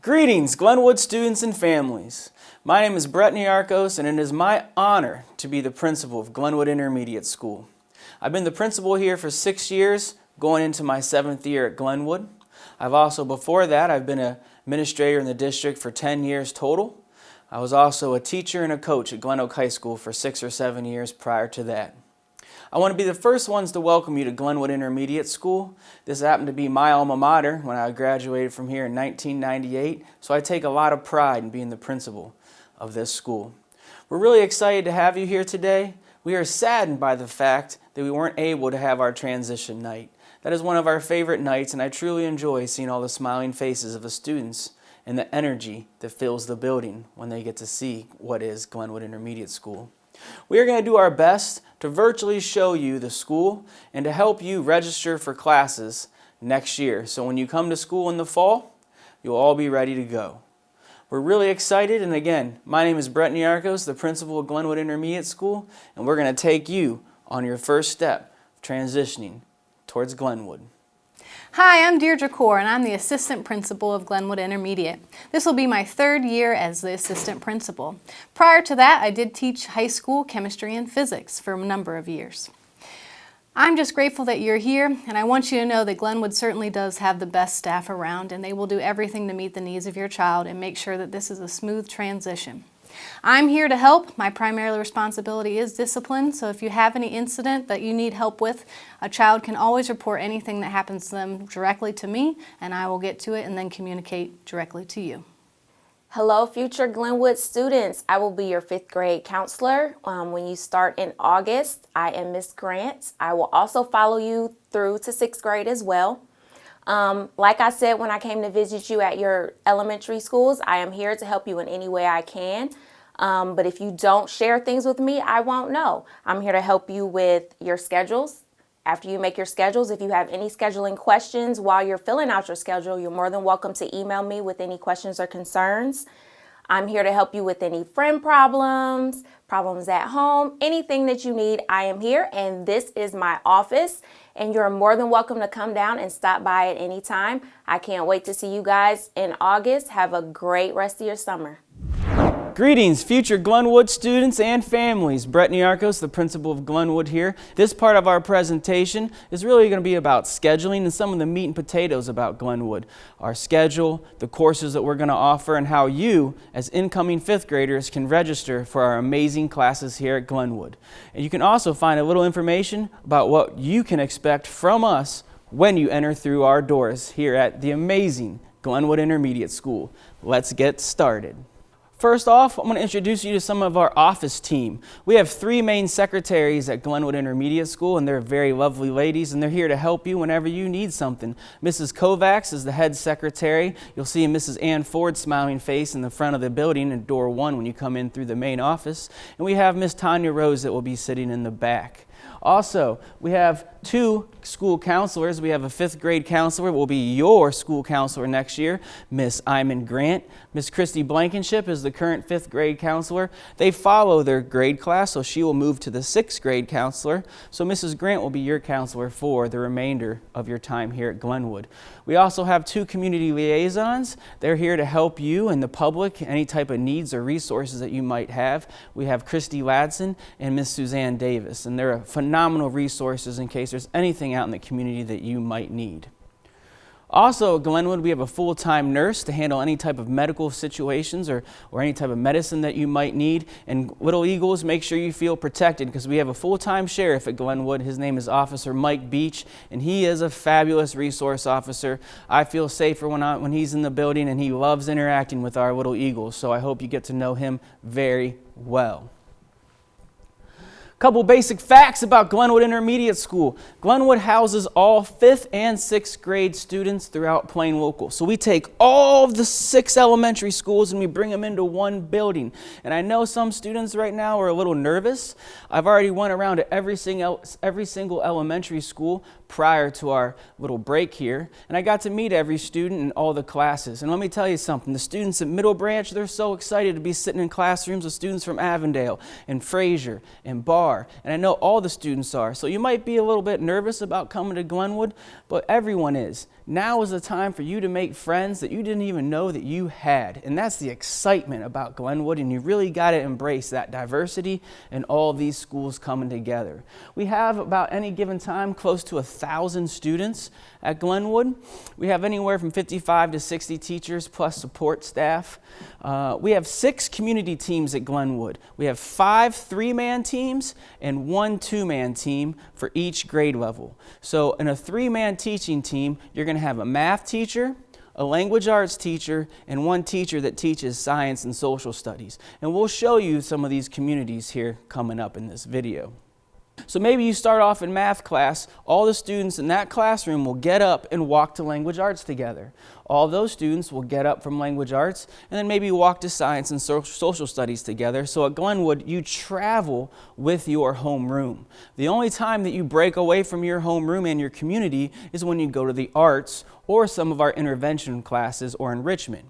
Greetings, Glenwood students and families. My name is Brett Niarchos, and it is my honor to be the principal of Glenwood Intermediate School. I've been the principal here for 6 years, going into my 7th year at Glenwood. Before that, I've been an administrator in the district for 10 years total. I was also a teacher and a coach at Glen Oak High School for 6 or 7 years prior to that. I want to be the first ones to welcome you to Glenwood Intermediate School. This happened to be my alma mater when I graduated from here in 1998, so I take a lot of pride in being the principal of this school. We're really excited to have you here today. We are saddened by the fact that we weren't able to have our transition night. That is one of our favorite nights, and I truly enjoy seeing all the smiling faces of the students and the energy that fills the building when they get to see what is Glenwood Intermediate School. We are going to do our best to virtually show you the school and to help you register for classes next year. So when you come to school in the fall, you'll all be ready to go. We're really excited, and again, my name is Brett Niarchos, the principal of Glenwood Intermediate School, and we're going to take you on your first step transitioning towards Glenwood. Hi, I'm Deirdre Kaur, and I'm the assistant principal of Glenwood Intermediate. This will be my 3rd year as the assistant principal. Prior to that, I did teach high school chemistry and physics for a number of years. I'm just grateful that you're here, and I want you to know that Glenwood certainly does have the best staff around, and they will do everything to meet the needs of your child and make sure that this is a smooth transition. I'm here to help. My primary responsibility is discipline, so if you have any incident that you need help with, a child can always report anything that happens to them directly to me, and I will get to it and then communicate directly to you. Hello, future Glenwood students. I will be your 5th grade counselor. When you start in August, I am Miss Grant. I will also follow you through to 6th grade as well. Like I said when I came to visit you at your elementary schools, I am here to help you in any way I can. But if you don't share things with me, I won't know. I'm here to help you with your schedules. After you make your schedules, if you have any scheduling questions while you're filling out your schedule, you're more than welcome to email me with any questions or concerns. I'm here to help you with any friend problems, problems at home, anything that you need, I am here, and this is my office, and you're more than welcome to come down and stop by at any time. I can't wait to see you guys in August. Have a great rest of your summer. Greetings, future Glenwood students and families. Brett Niarchos, the principal of Glenwood here. This part of our presentation is really going to be about scheduling and some of the meat and potatoes about Glenwood. Our schedule, the courses that we're going to offer, and how you, as incoming 5th graders, can register for our amazing classes here at Glenwood. And you can also find a little information about what you can expect from us when you enter through our doors here at the amazing Glenwood Intermediate School. Let's get started. First off, I'm going to introduce you to some of our office team. We have 3 main secretaries at Glenwood Intermediate School, and they're very lovely ladies, and they're here to help you whenever you need something. Mrs. Kovacs is the head secretary. You'll see Mrs. Ann Ford's smiling face in the front of the building in door 1 when you come in through the main office. And we have Miss Tanya Rose that will be sitting in the back. Also, we have 2 school counselors. We have a 5th grade counselor will be your school counselor next year, Miss Iman Grant. Miss Christy Blankenship is the current 5th grade counselor. They follow their grade class, so she will move to the 6th grade counselor. So Mrs. Grant will be your counselor for the remainder of your time here at Glenwood. We also have 2 community liaisons. They're here to help you and the public, any type of needs or resources that you might have. We have Christy Ladson and Miss Suzanne Davis, and they're phenomenal resources in case there's anything out in the community that you might need. Also at Glenwood, we have a full-time nurse to handle any type of medical situations or any type of medicine that you might need. And Little Eagles, make sure you feel protected because we have a full-time sheriff at Glenwood. His name is Officer Mike Beach, and he is a fabulous resource officer. I feel safer when he's in the building, and he loves interacting with our Little Eagles, so I hope you get to know him very well. Couple basic facts about Glenwood Intermediate School. Glenwood houses all 5th and 6th grade students throughout Plain Local. So we take all of the 6 elementary schools and we bring them into one building. And I know some students right now are a little nervous. I've already went around to every single elementary school prior to our little break here, and I got to meet every student in all the classes. And let me tell you something, the students at Middle Branch, they're so excited to be sitting in classrooms with students from Avondale and Fraser and Barr are, and I know all the students are. So you might be a little bit nervous about coming to Glenwood, but everyone is. Now is the time for you to make friends that you didn't even know that you had. And that's the excitement about Glenwood, and you really got to embrace that diversity and all these schools coming together. We have about any given time close to 1,000 students at Glenwood. We have anywhere from 55 to 60 teachers plus support staff. We have 6 community teams at Glenwood. We have 5 3-man teams and 1 2-man team for each grade level. So in a 3-man teaching team, you're going to have a math teacher, a language arts teacher, and 1 teacher that teaches science and social studies. And we'll show you some of these communities here coming up in this video. So maybe you start off in math class, all the students in that classroom will get up and walk to language arts together. All those students will get up from language arts and then maybe walk to science and social studies together. So at Glenwood, you travel with your homeroom. The only time that you break away from your homeroom and your community is when you go to the arts or some of our intervention classes or enrichment.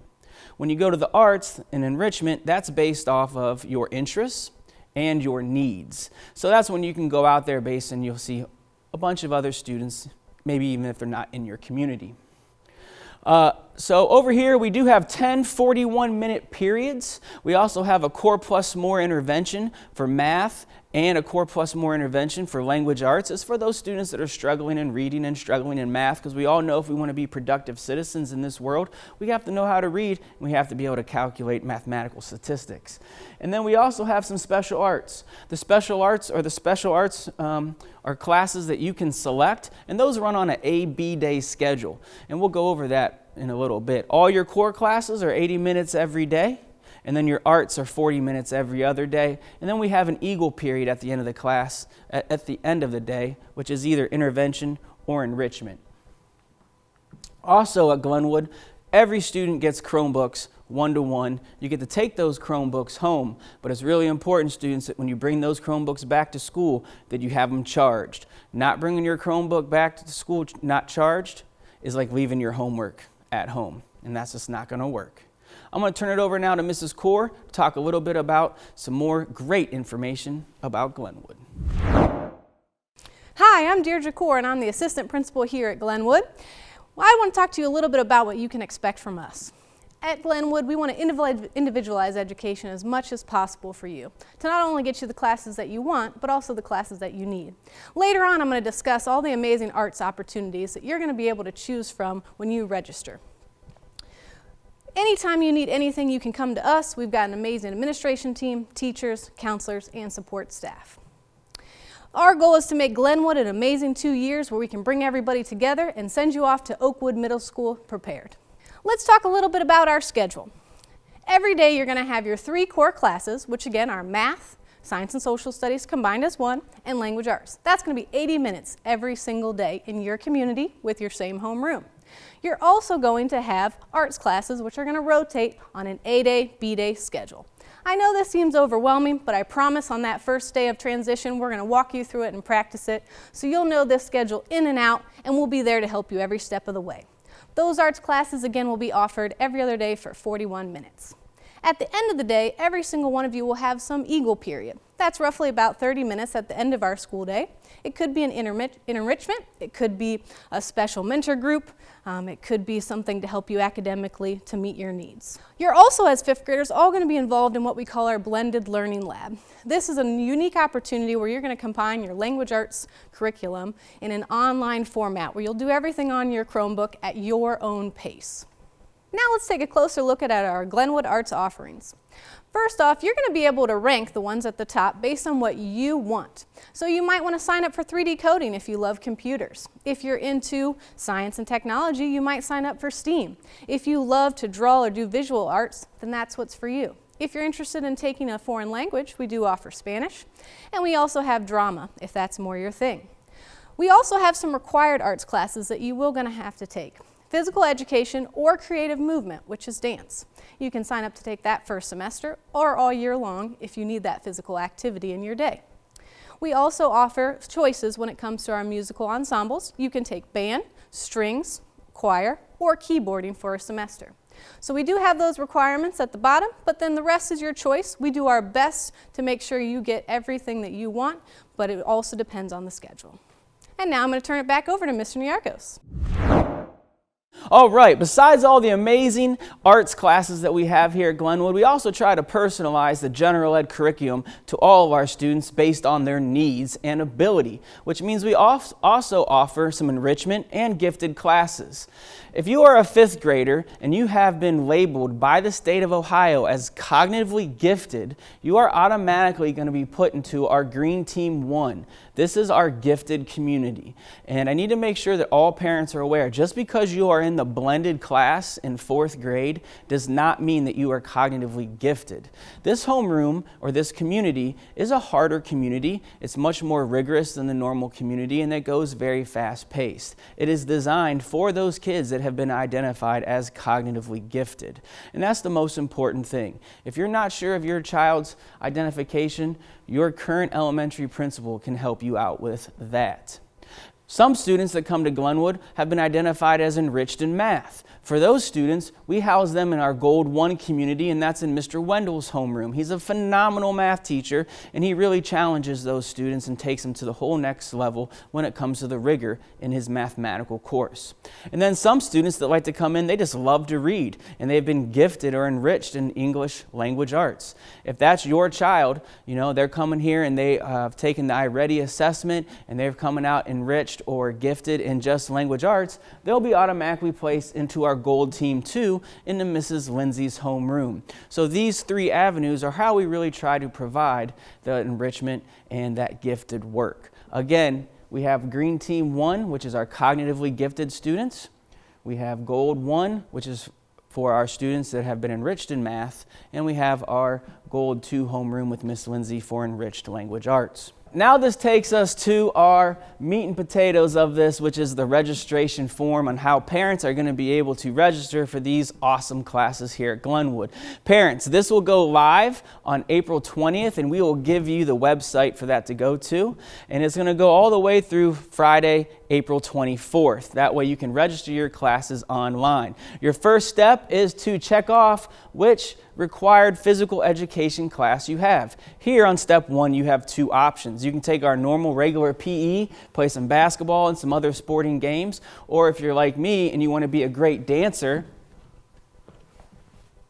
When you go to the arts and enrichment, that's based off of your interests and your needs. So that's when you can go out there base and you'll see a bunch of other students, maybe even if they're not in your community. So over here we do have 10 41-minute periods. We also have a Core Plus More intervention for math and a Core Plus More intervention for language arts. It's for those students that are struggling in reading and struggling in math, because we all know if we want to be productive citizens in this world, we have to know how to read and we have to be able to calculate mathematical statistics. And then we also have some special arts. The special arts are classes that you can select, and those run on an A-B day schedule. And we'll go over that in a little bit. All your core classes are 80 minutes every day, and then your arts are 40 minutes every other day. And then we have an Eagle period at the end of the class, at the end of the day, which is either intervention or enrichment. Also at Glenwood, every student gets Chromebooks 1-to-1. You get to take those Chromebooks home, but it's really important, students, that when you bring those Chromebooks back to school, that you have them charged. Not bringing your Chromebook back to school not charged is like leaving your homework at home, and that's just not going to work. I'm going to turn it over now to Mrs. Kaur to talk a little bit about some more great information about Glenwood. Hi, I'm Deirdre Kaur, and I'm the assistant principal here at Glenwood. Well, I want to talk to you a little bit about what you can expect from us. At Glenwood, we want to individualize education as much as possible for you, to not only get you the classes that you want, but also the classes that you need. Later on, I'm going to discuss all the amazing arts opportunities that you're going to be able to choose from when you register. Anytime you need anything, you can come to us. We've got an amazing administration team, teachers, counselors, and support staff. Our goal is to make Glenwood an amazing 2 years where we can bring everybody together and send you off to Oakwood Middle School prepared. Let's talk a little bit about our schedule. Every day you're going to have your 3 core classes, which again are math, science and social studies combined as one, and language arts. That's going to be 80 minutes every single day in your community with your same homeroom. You're also going to have arts classes, which are going to rotate on an A-day, B-day schedule. I know this seems overwhelming, but I promise on that first day of transition, we're going to walk you through it and practice it, so you'll know this schedule in and out, and we'll be there to help you every step of the way. Those arts classes, again, will be offered every other day for 41 minutes. At the end of the day, every single one of you will have some Eagle period. That's roughly about 30 minutes at the end of our school day. It could be an enrichment, it could be a special mentor group, it could be something to help you academically to meet your needs. You're also, as 5th graders, all going to be involved in what we call our blended learning lab. This is a unique opportunity where you're going to combine your language arts curriculum in an online format where you'll do everything on your Chromebook at your own pace. Now let's take a closer look at our Glenwood Arts offerings. First off, you're going to be able to rank the ones at the top based on what you want. So you might want to sign up for 3D coding if you love computers. If you're into science and technology, you might sign up for STEAM. If you love to draw or do visual arts, then that's what's for you. If you're interested in taking a foreign language, we do offer Spanish. And we also have drama, if that's more your thing. We also have some required arts classes that you will going to have to take. Physical education or creative movement, which is dance. You can sign up to take that first semester or all year long if you need that physical activity in your day. We also offer choices when it comes to our musical ensembles. You can take band, strings, choir, or keyboarding for a semester. So we do have those requirements at the bottom, but then the rest is your choice. We do our best to make sure you get everything that you want, but it also depends on the schedule. And now I'm going to turn it back over to Mr. Niarchos. All right, besides all the amazing arts classes that we have here at Glenwood, we also try to personalize the general ed curriculum to all of our students based on their needs and ability, which means we also offer some enrichment and gifted classes. If you are a fifth grader and you have been labeled by the state of Ohio as cognitively gifted, you are automatically going to be put into our Green Team 1. This is our gifted community. And I need to make sure that all parents are aware, just because you are in the blended class in fourth grade does not mean that you are cognitively gifted. This homeroom or this community is a harder community. It's much more rigorous than the normal community, and it goes very fast paced. It is designed for those kids that have been identified as cognitively gifted. And that's the most important thing. If you're not sure of your child's identification, your current elementary principal can help you out with that. Some students that come to Glenwood have been identified as enriched in math. For those students, we house them in our Gold 1 community, and that's in Mr. Wendell's homeroom. He's a phenomenal math teacher, and he really challenges those students and takes them to the whole next level when it comes to the rigor in his mathematical course. And then some students that like to come in, they just love to read, and they've been gifted or enriched in English language arts. If that's your child, you know, they're coming here and they have taken the iReady assessment, and they're coming out enriched or gifted in just language arts, they'll be automatically placed into our Gold Team 2 into Mrs. Lindsay's homeroom. So these three avenues are how we really try to provide the enrichment and that gifted work. Again, we have Green Team 1, which is our cognitively gifted students. We have Gold 1, which is for our students that have been enriched in math. And we have our Gold 2 homeroom with Miss Lindsay for enriched language arts. Now this takes us to our meat and potatoes of this, which is the registration form on how parents are going to be able to register for these awesome classes here at Glenwood. Parents, this will go live on April 20th, and we will give you the website for that to go to. And it's going to go all the way through Friday, April 24th. That way you can register your classes online. Your first step is to check off which required physical education class you have. Here on step 1, you have two options. You can take our normal regular PE, play some basketball and some other sporting games, or if you're like me and you want to be a great dancer,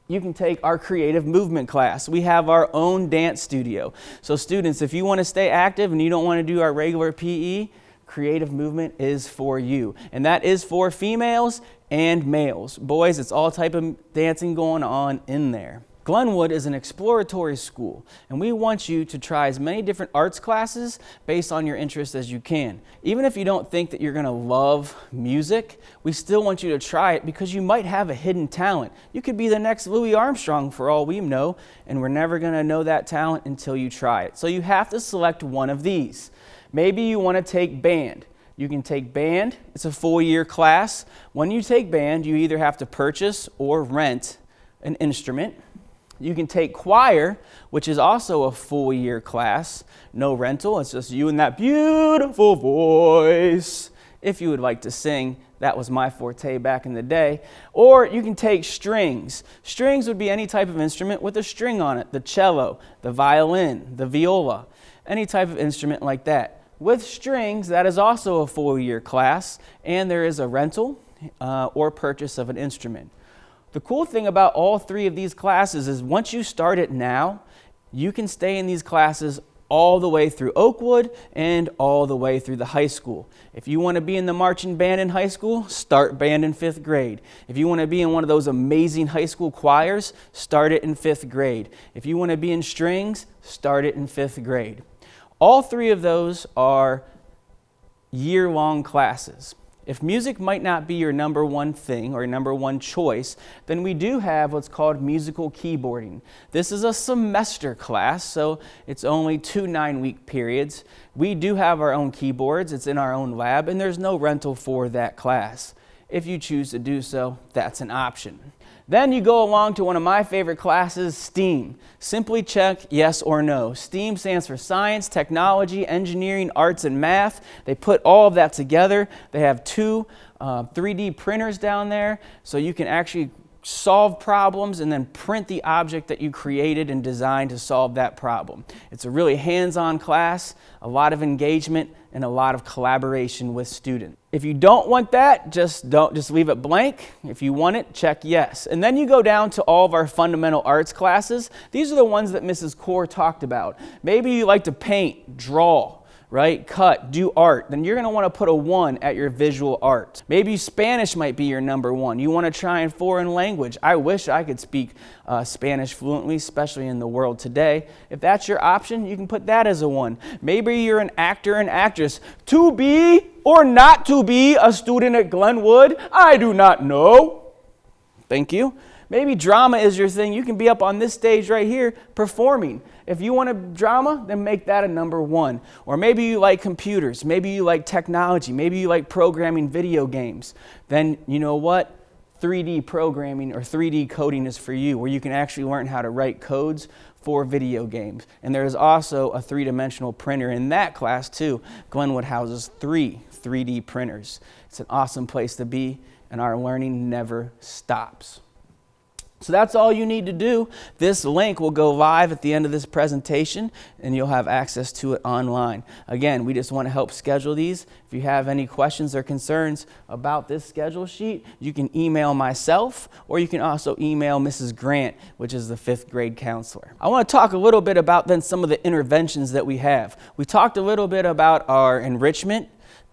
you can take our creative movement class. We have our own dance studio. So students, if you want to stay active and you don't want to do our regular PE, creative movement is for you. And that is for females and males. Boys, it's all type of dancing going on in there. Glenwood is an exploratory school, and we want you to try as many different arts classes based on your interests as you can. Even if you don't think that you're going to love music, we still want you to try it because you might have a hidden talent. You could be the next Louis Armstrong for all we know, and we're never going to know that talent until you try it. So you have to select one of these. Maybe you want to take band. You can take band. It's a full-year class. When you take band, you either have to purchase or rent an instrument. You can take choir, which is also a full-year class. No rental. It's just you and that beautiful voice. If you would like to sing, that was my forte back in the day. Or you can take strings. Strings would be any type of instrument with a string on it. The cello, the violin, the viola, any type of instrument like that. With strings, that is also a full-year class, and there is a rental or purchase of an instrument. The cool thing about all three of these classes is once you start it now, you can stay in these classes all the way through Oakwood and all the way through the high school. If you want to be in the marching band in high school, start band in 5th grade. If you want to be in one of those amazing high school choirs, start it in 5th grade. If you want to be in strings, start it in 5th grade. All three of those are year-long classes. If music might not be your number one thing or your number one choice, then we do have what's called musical keyboarding. This is a semester class, so it's only 2 9-week periods. We do have our own keyboards. It's in our own lab, and there's no rental for that class. If you choose to do so, that's an option. Then you go along to one of my favorite classes, STEAM. Simply check yes or no. STEAM stands for Science, Technology, Engineering, Arts, and Math. They put all of that together. They have 2 3D printers down there, so you can actually solve problems and then print the object that you created and designed to solve that problem. It's a really hands-on class, a lot of engagement, and a lot of collaboration with students. If you don't want that, just leave it blank. If you want it, check yes. And then you go down to all of our fundamental arts classes. These are the ones that Mrs. Core talked about. Maybe you like to paint, draw, right? Cut, do art. Then you're going to want to put a 1 at your visual art. Maybe Spanish might be your number 1. You want to try in foreign language. I wish I could speak Spanish fluently, especially in the world today. If that's your option, you can put that as a 1. Maybe you're an actor and actress. To be or not to be a student at Glenwood, I do not know. Thank you. Maybe drama is your thing. You can be up on this stage right here performing. If you want a drama, then make that a number 1. Or maybe you like computers. Maybe you like technology. Maybe you like programming video games. Then you know what? 3D programming or 3D coding is for you, where you can actually learn how to write codes for video games. And there is also a 3-dimensional printer in that class too. Glenwood houses 3 3D printers. It's an awesome place to be, and our learning never stops. So that's all you need to do. This link will go live at the end of this presentation, and you'll have access to it online. Again, we just want to help schedule these. If you have any questions or concerns about this schedule sheet, you can email myself, or you can also email Mrs. Grant, which is the 5th grade counselor. I want to talk a little bit about then some of the interventions that we have. We talked a little bit about our enrichment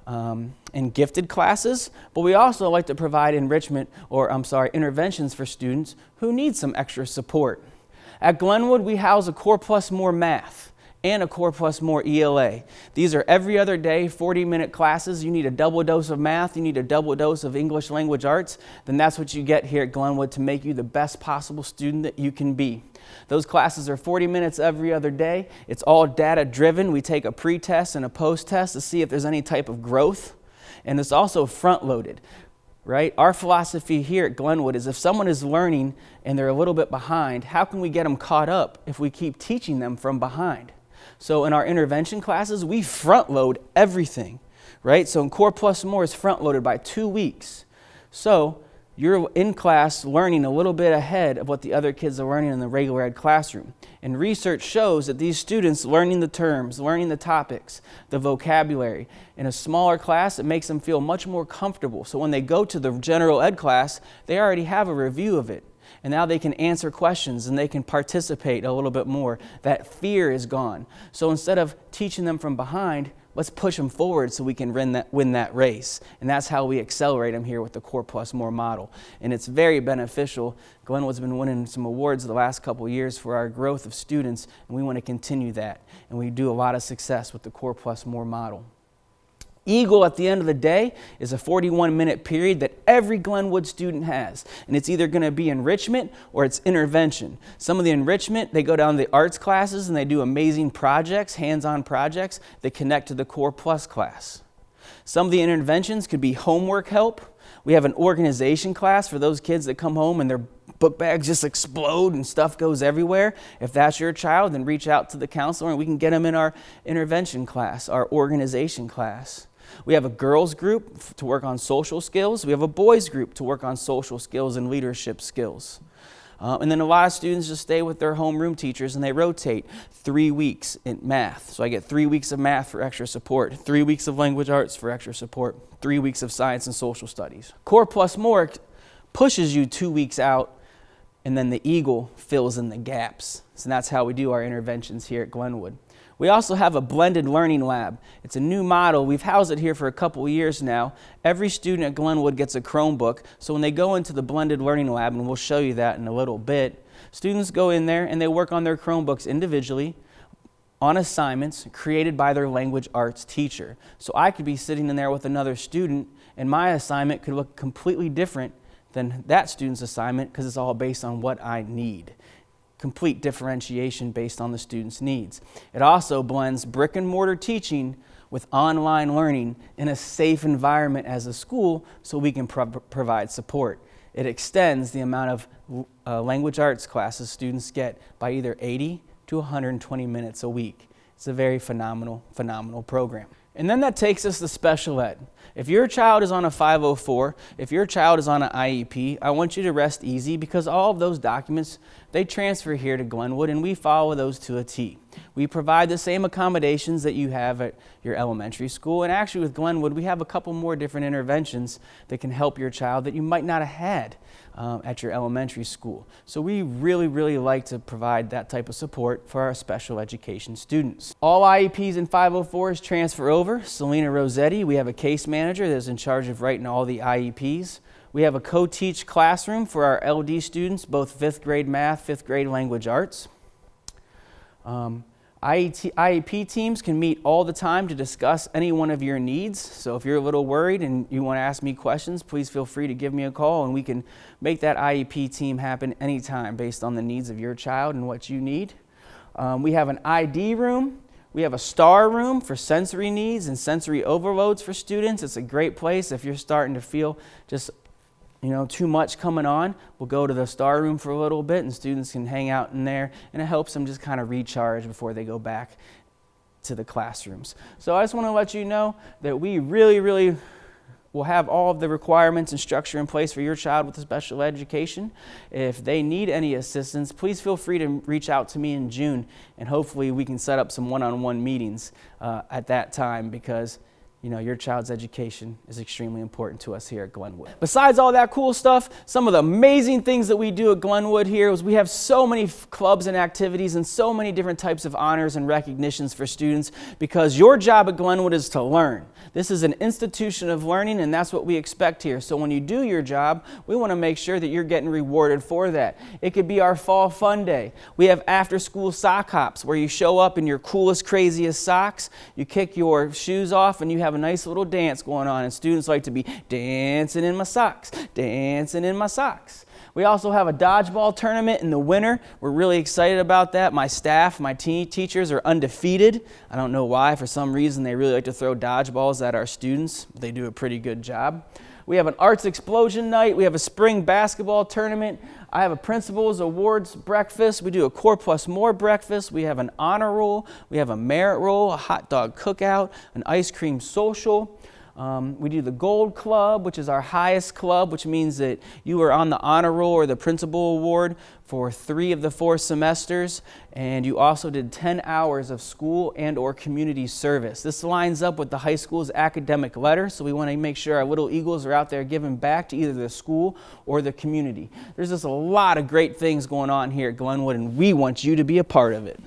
and gifted classes, but we also like to provide interventions for students who need some extra support. At Glenwood, we house a Core Plus More Math and a Core Plus More ELA. These are every other day, 40-minute classes. You need a double dose of math, you need a double dose of English language arts, then that's what you get here at Glenwood to make you the best possible student that you can be. Those classes are 40 minutes every other day. It's all data driven. We take a pre-test and a post-test to see if there's any type of growth. And it's also front-loaded, right? Our philosophy here at Glenwood is if someone is learning and they're a little bit behind, how can we get them caught up if we keep teaching them from behind? So in our intervention classes, we front-load everything, right? So in Core Plus More is front-loaded by 2 weeks. So you're in class learning a little bit ahead of what the other kids are learning in the regular ed classroom. And research shows that these students learning the terms, learning the topics, the vocabulary, in a smaller class, it makes them feel much more comfortable. So when they go to the general ed class, they already have a review of it. And now they can answer questions and they can participate a little bit more. That fear is gone. So instead of teaching them from behind, let's push them forward so we can win that race. And that's how we accelerate them here with the Core Plus More model. And it's very beneficial. Glenwood's been winning some awards the last couple of years for our growth of students, and we want to continue that. And we do a lot of success with the Core Plus More model. EAGLE at the end of the day is a 41-minute period that every Glenwood student has. And it's either going to be enrichment or it's intervention. Some of the enrichment, they go down to the arts classes and they do amazing projects, hands-on projects that connect to the Core Plus class. Some of the interventions could be homework help. We have an organization class for those kids that come home and their book bags just explode and stuff goes everywhere. If that's your child, then reach out to the counselor and we can get them in our intervention class, our organization class. We have a girls group to work on social skills. We have a boys group to work on social skills and leadership skills. And then a lot of students just stay with their homeroom teachers and they rotate 3 weeks in math. So I get 3 weeks of math for extra support, 3 weeks of language arts for extra support, 3 weeks of science and social studies. Core Plus More pushes you 2 weeks out, and then the EAGLE fills in the gaps. So that's how we do our interventions here at Glenwood. We also have a blended learning lab. It's a new model. We've housed it here for a couple of years now. Every student at Glenwood gets a Chromebook. So when they go into the blended learning lab, and we'll show you that in a little bit, students go in there and they work on their Chromebooks individually on assignments created by their language arts teacher. So I could be sitting in there with another student and my assignment could look completely different than that student's assignment because it's all based on what I need. Complete differentiation based on the student's needs. It also blends brick and mortar teaching with online learning in a safe environment as a school so we can provide support. It extends the amount of language arts classes students get by either 80 to 120 minutes a week. It's a very phenomenal program. And then that takes us to special ed. If your child is on a 504, if your child is on an IEP, I want you to rest easy because all of those documents, they transfer here to Glenwood and we follow those to a T. We provide the same accommodations that you have at your elementary school, and actually with Glenwood we have a couple more different interventions that can help your child that you might not have had at your elementary school. So we really like to provide that type of support for our special education students. All IEPs and 504s transfer over. Selena Rossetti, we have a case manager that's in charge of writing all the IEPs. We have a co-teach classroom for our LD students, both 5th grade math, 5th grade language arts. IEP teams can meet all the time to discuss any one of your needs. So if you're a little worried and you want to ask me questions, please feel free to give me a call and we can make that IEP team happen anytime based on the needs of your child and what you need. We have an ID room. We have a STAR room for sensory needs and sensory overloads for students. It's a great place if you're starting to feel just too much coming on. We'll go to the STAR room for a little bit and students can hang out in there, and it helps them just kind of recharge before they go back to the classrooms. So I just want to let you know that we really will have all of the requirements and structure in place for your child with special education. If they need any assistance, please feel free to reach out to me in June, and hopefully we can set up some one-on-one meetings at that time because your child's education is extremely important to us here at Glenwood. Besides all that cool stuff, some of the amazing things that we do at Glenwood here is we have so many clubs and activities and so many different types of honors and recognitions for students because your job at Glenwood is to learn. This is an institution of learning and that's what we expect here. So when you do your job, we want to make sure that you're getting rewarded for that. It could be our fall fun day. We have after school sock hops where you show up in your coolest, craziest socks, you kick your shoes off and you have a nice little dance going on, and students like to be dancing in my socks, dancing in my socks. We also have a dodgeball tournament in the winter. We're really excited about that. My staff, my teachers are undefeated. I don't know why. For some reason, they really like to throw dodgeballs at our students. They do a pretty good job. We have an arts explosion night. We have a spring basketball tournament. I have a principal's awards breakfast. We do a Core Plus More breakfast. We have an honor roll. We have a merit roll, a hot dog cookout, an ice cream social. We do the Gold Club, which is our highest club, which means that you are on the honor roll or the principal award for 3 of the 4 semesters, and you also did 10 hours of school and or community service. This lines up with the high school's academic letter, so we want to make sure our little Eagles are out there giving back to either the school or the community. There's just a lot of great things going on here at Glenwood, and we want you to be a part of it.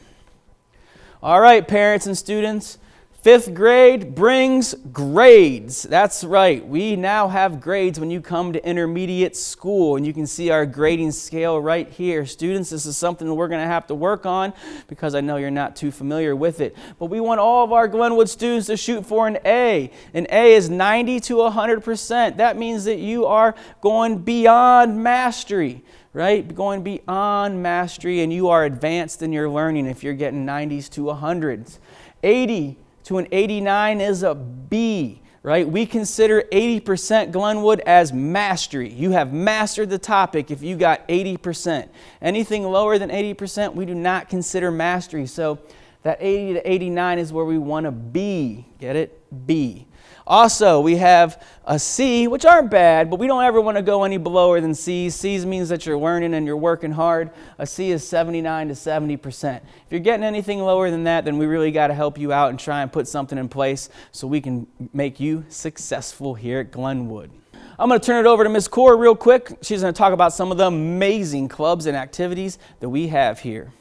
All right, parents and students, 5th grade brings grades. That's right. We now have grades when you come to intermediate school, and you can see our grading scale right here. Students, this is something that we're going to have to work on because I know you're not too familiar with it. But we want all of our Glenwood students to shoot for an A. An A is 90 to 100%. That means that you are going beyond mastery. Right? Going beyond mastery, and you are advanced in your learning if you're getting 90s to 100s. 80 to an 89 is a B, right? We consider 80% Glenwood as mastery. You have mastered the topic if you got 80%. Anything lower than 80%, we do not consider mastery. So that 80 to 89 is where we want to be. Get it? B. Also, we have a C, which aren't bad, but we don't ever want to go any below than C's. C's means that you're learning and you're working hard. A C is 79 to 70%. If you're getting anything lower than that, then we really got to help you out and try and put something in place so we can make you successful here at Glenwood. I'm going to turn it over to Ms. Core real quick. She's going to talk about some of the amazing clubs and activities that we have here.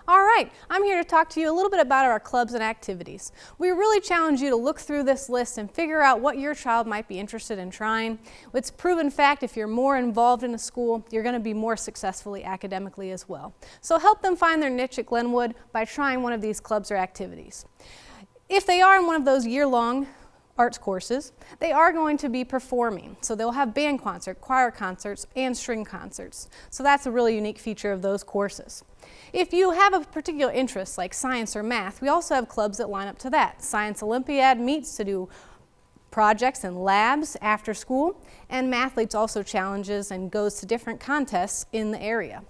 All right, I'm here to talk to you a little bit about our clubs and activities. We really challenge you to look through this list and figure out what your child might be interested in trying. It's proven fact if you're more involved in a school, you're going to be more successfully academically as well. So help them find their niche at Glenwood by trying one of these clubs or activities. If they are in one of those year-long arts courses, they are going to be performing. So they'll have band concert, choir concerts, and string concerts. So that's a really unique feature of those courses. If you have a particular interest like science or math, we also have clubs that line up to that. Science Olympiad meets to do projects and labs after school, and Mathletes also challenges and goes to different contests in the area.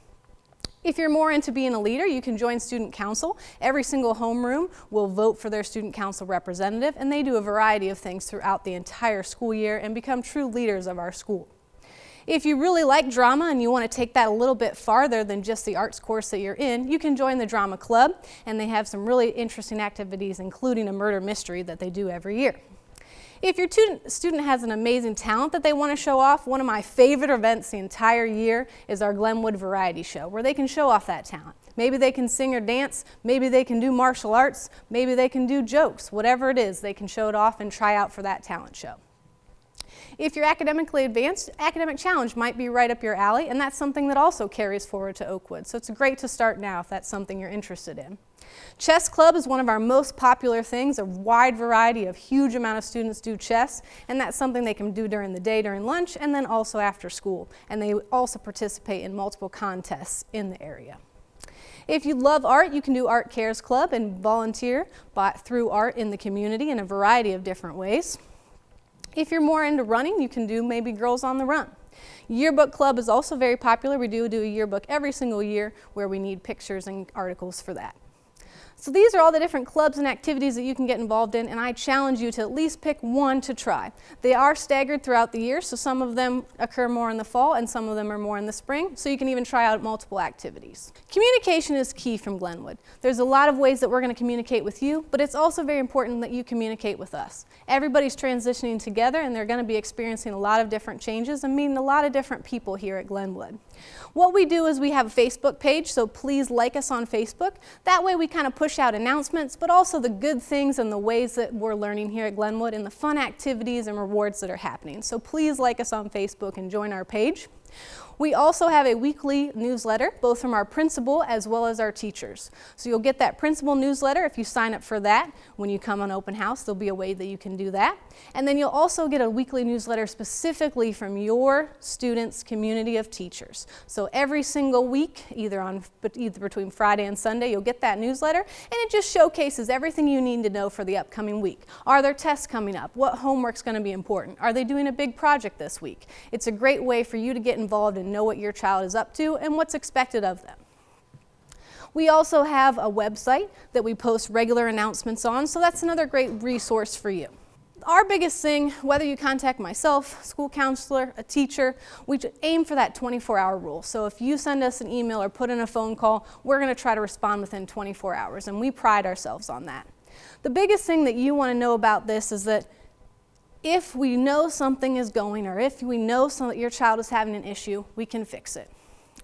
If you're more into being a leader, you can join student council. Every single homeroom will vote for their student council representative, and they do a variety of things throughout the entire school year and become true leaders of our school. If you really like drama and you want to take that a little bit farther than just the arts course that you're in, you can join the drama club, and they have some really interesting activities, including a murder mystery that they do every year. If your student has an amazing talent that they want to show off, one of my favorite events the entire year is our Glenwood Variety Show, where they can show off that talent. Maybe they can sing or dance, maybe they can do martial arts, maybe they can do jokes. Whatever it is, they can show it off and try out for that talent show. If you're academically advanced, Academic Challenge might be right up your alley, and that's something that also carries forward to Oakwood. So it's great to start now if that's something you're interested in. Chess Club is one of our most popular things. A wide variety of huge amount of students do chess, and that's something they can do during the day, during lunch, and then also after school. And they also participate in multiple contests in the area. If you love art, you can do Art Cares Club and volunteer through art in the community in a variety of different ways. If you're more into running, you can do maybe Girls on the Run. Yearbook Club is also very popular. We do a yearbook every single year where we need pictures and articles for that. So these are all the different clubs and activities that you can get involved in, and I challenge you to at least pick one to try. They are staggered throughout the year, so some of them occur more in the fall and some of them are more in the spring, so you can even try out multiple activities. Communication is key from Glenwood. There's a lot of ways that we're going to communicate with you, but it's also very important that you communicate with us. Everybody's transitioning together, and they're going to be experiencing a lot of different changes and meeting a lot of different people here at Glenwood. What we do is we have a Facebook page, so please like us on Facebook. That way we kind of push out announcements, but also the good things and the ways that we're learning here at Glenwood and the fun activities and rewards that are happening. So please like us on Facebook and join our page. We also have a weekly newsletter, both from our principal as well as our teachers. So you'll get that principal newsletter if you sign up for that. When you come on open house, there'll be a way that you can do that. And then you'll also get a weekly newsletter specifically from your students' community of teachers. So every single week, either between Friday and Sunday, you'll get that newsletter, and it just showcases everything you need to know for the upcoming week. Are there tests coming up? What homework's going to be important? Are they doing a big project this week? It's a great way for you to get involved and know what your child is up to and what's expected of them. We also have a website that we post regular announcements on, so that's another great resource for you. Our biggest thing, whether you contact myself, school counselor, a teacher, we aim for that 24-hour rule. So if you send us an email or put in a phone call, we're going to try to respond within 24 hours, and we pride ourselves on that. The biggest thing that you want to know about this is that if we know something is going, or if we know that your child is having an issue, we can fix it.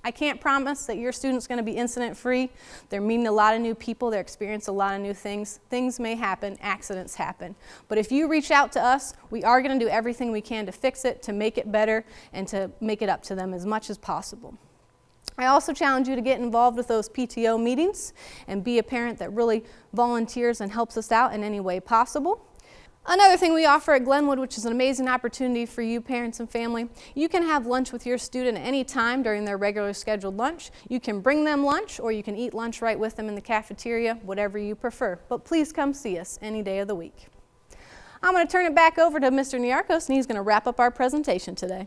I can't promise that your student's going to be incident-free. They're meeting a lot of new people. They're experiencing a lot of new things. Things may happen. Accidents happen. But if you reach out to us, we are going to do everything we can to fix it, to make it better, and to make it up to them as much as possible. I also challenge you to get involved with those PTO meetings and be a parent that really volunteers and helps us out in any way possible. Another thing we offer at Glenwood, which is an amazing opportunity for you parents and family, you can have lunch with your student at any time during their regular scheduled lunch. You can bring them lunch, or you can eat lunch right with them in the cafeteria, whatever you prefer. But please come see us any day of the week. I'm going to turn it back over to Mr. Niarchos, and he's going to wrap up our presentation today.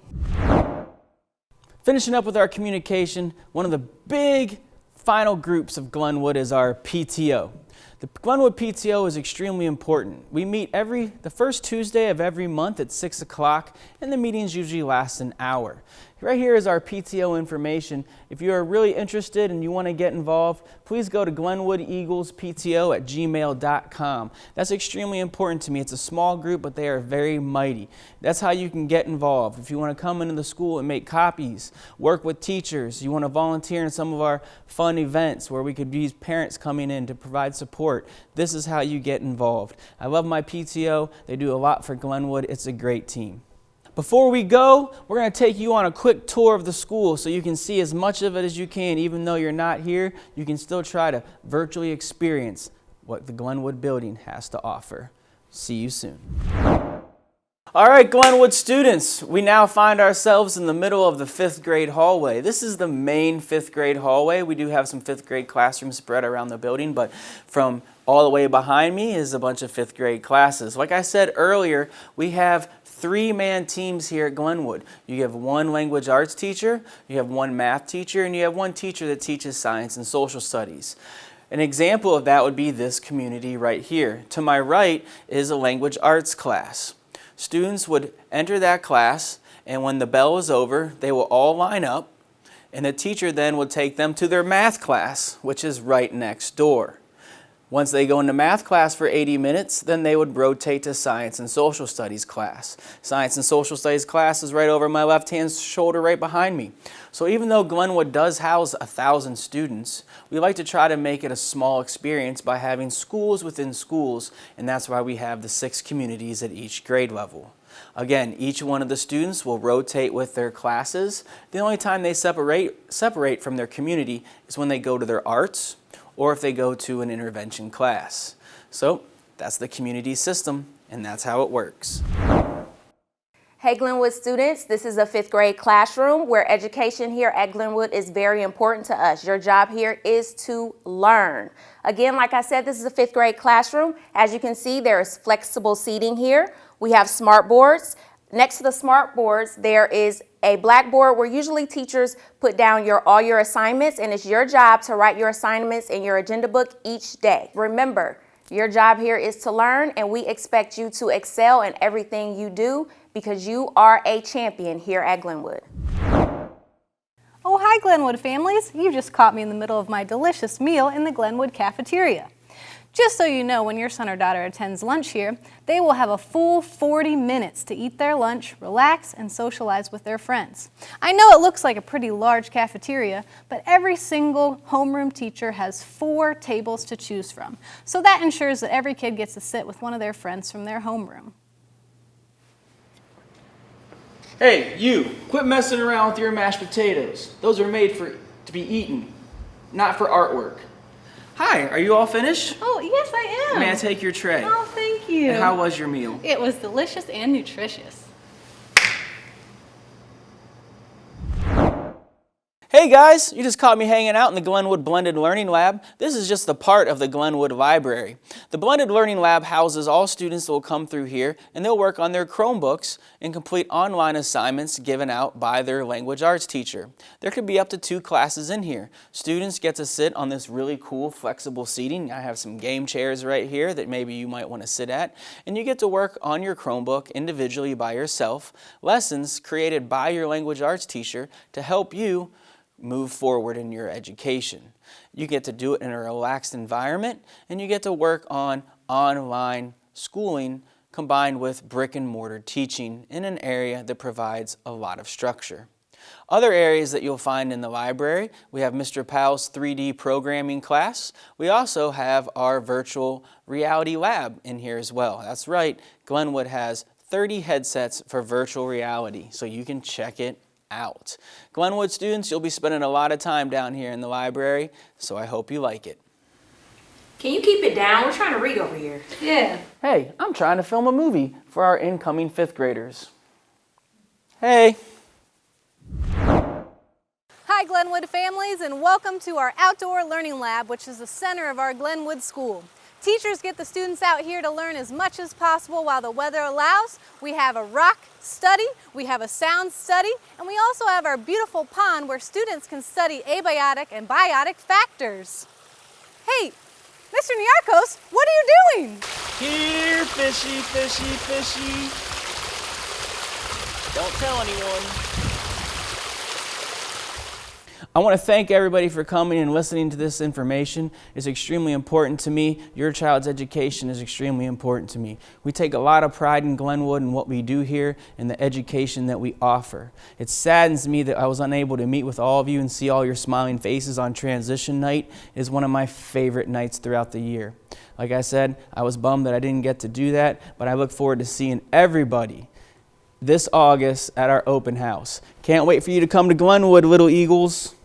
Finishing up with our communication, one of the big final groups of Glenwood is our PTO. The Glenwood PTO is extremely important. We meet the first Tuesday of every month at 6 o'clock, and the meetings usually last an hour. Right here is our PTO information. If you are really interested and you want to get involved, please go to glenwoodeaglespto@gmail.com. That's extremely important to me. It's a small group, but they are very mighty. That's how you can get involved. If you want to come into the school and make copies, work with teachers, you want to volunteer in some of our fun events where we could use parents coming in to provide support, this is how you get involved. I love my PTO. They do a lot for Glenwood. It's a great team. Before we go, we're going to take you on a quick tour of the school so you can see as much of it as you can. Even though you're not here, you can still try to virtually experience what the Glenwood building has to offer. See you soon. All right, Glenwood students, we now find ourselves in the middle of the 5th grade hallway. This is the main 5th grade hallway. We do have some 5th grade classrooms spread around the building, but from All the way behind me is a bunch of 5th grade classes. Like I said earlier, we have 3-man teams here at Glenwood. You have 1 language arts teacher, you have 1 math teacher, and you have 1 teacher that teaches science and social studies. An example of that would be this community right here. To my right is a language arts class. Students would enter that class, and when the bell is over, they will all line up, and the teacher then would take them to their math class, which is right next door. Once they go into math class for 80 minutes, then they would rotate to science and social studies class. Science and social studies class is right over my left-hand shoulder right behind me. So even though Glenwood does house 1,000 students, we like to try to make it a small experience by having schools within schools, and that's why we have the 6 communities at each grade level. Again, each one of the students will rotate with their classes. The only time they separate from their community is when they go to their arts, or if they go to an intervention class. So that's the community system, and that's how it works. Hey Glenwood students, this is a 5th grade classroom where education here at Glenwood is very important to us. Your job here is to learn. Again, like I said, this is a 5th grade classroom. As you can see, there is flexible seating here. We have smart boards. Next to the smart boards, there is a blackboard where usually teachers put down all your assignments, and it's your job to write your assignments in your agenda book each day. Remember, your job here is to learn, and we expect you to excel in everything you do because you are a champion here at Glenwood. Oh, hi Glenwood families. You just caught me in the middle of my delicious meal in the Glenwood cafeteria. Just so you know, when your son or daughter attends lunch here, they will have a full 40 minutes to eat their lunch, relax, and socialize with their friends. I know it looks like a pretty large cafeteria, but every single homeroom teacher has 4 tables to choose from. So that ensures that every kid gets to sit with one of their friends from their homeroom. Hey, you, quit messing around with your mashed potatoes. Those are made to be eaten, not for artwork. Hi, are you all finished? Oh, yes, I am. May I take your tray? Oh, thank you. And how was your meal? It was delicious and nutritious. Hey guys, you just caught me hanging out in the Glenwood Blended Learning Lab. This is just a part of the Glenwood Library. The Blended Learning Lab houses all students that will come through here, and they'll work on their Chromebooks and complete online assignments given out by their language arts teacher. There could be up to 2 classes in here. Students get to sit on this really cool flexible seating. I have some game chairs right here that maybe you might want to sit at, and you get to work on your Chromebook individually by yourself. Lessons created by your language arts teacher to help you move forward in your education. You get to do it in a relaxed environment, and you get to work on online schooling combined with brick and mortar teaching in an area that provides a lot of structure. Other areas that you'll find in the library, we have Mr. Powell's 3D programming class. We also have our virtual reality lab in here as well. That's right, Glenwood has 30 headsets for virtual reality, so you can check it out. Glenwood students, you'll be spending a lot of time down here in the library, so I hope you like it. Can you keep it down? We're trying to read over here. Yeah. Hey, I'm trying to film a movie for our incoming 5th graders. Hey. Hi Glenwood families, and welcome to our Outdoor Learning Lab, which is the center of our Glenwood school. Teachers get the students out here to learn as much as possible while the weather allows. We have a rock study, we have a sound study, and we also have our beautiful pond where students can study abiotic and biotic factors. Hey, Mr. Niarchos, what are you doing? Here, fishy, fishy, fishy. Don't tell anyone. I want to thank everybody for coming and listening to this information. It's extremely important to me. Your child's education is extremely important to me. We take a lot of pride in Glenwood and what we do here and the education that we offer. It saddens me that I was unable to meet with all of you and see all your smiling faces on transition night. It is one of my favorite nights throughout the year. Like I said, I was bummed that I didn't get to do that, but I look forward to seeing everybody this August at our open house. Can't wait for you to come to Glenwood, Little Eagles.